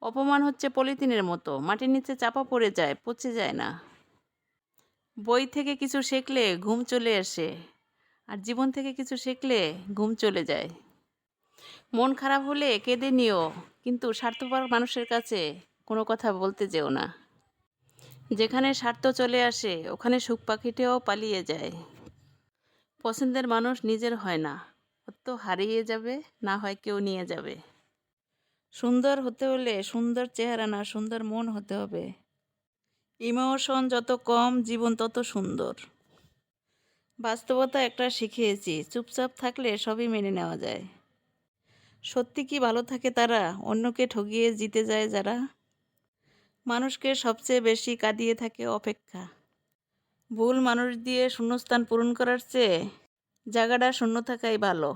অপমান হচ্ছে পলিথিনের মতো, মাটির নিচে চাপা পড়ে যায়, পচে যায় না। বই থেকে কিছু শিখলে ঘুম চলে আসে, আর জীবন থেকে কিছু শিখলে ঘুম চলে যায়। মন খারাপ হলে কেঁদে নিও, কিন্তু স্বার্থপর মানুষের কাছে কোনো কথা বলতে যেও না। যেখানে স্বার্থ চলে আসে ওখানে সুখ পাখিটাও পালিয়ে যায়। পছন্দের মানুষ নিজের হয় না, ও তো হারিয়ে যাবে, না হয় কেউ নিয়ে যাবে। সুন্দর হতে হলে সুন্দর চেহারা না, সুন্দর মন হতে হবে। ইমোশন যত কম, জীবন তত সুন্দর। বাস্তবতা একটা শিখিয়েছি, চুপচাপ থাকলে সবই মেনে নেওয়া যায়। সত্যি কি ভালো থাকে তারা, অন্যকে ঠকিয়ে জিতে যায় যারা। মানুষকে সবচেয়ে বেশি কাঁদিয়ে থাকে অপেক্ষা। ভুল মানুষ দিয়ে শূন্যস্থান পূরণ করার চেয়ে জায়গাটা শূন্য থাকাই ভালো।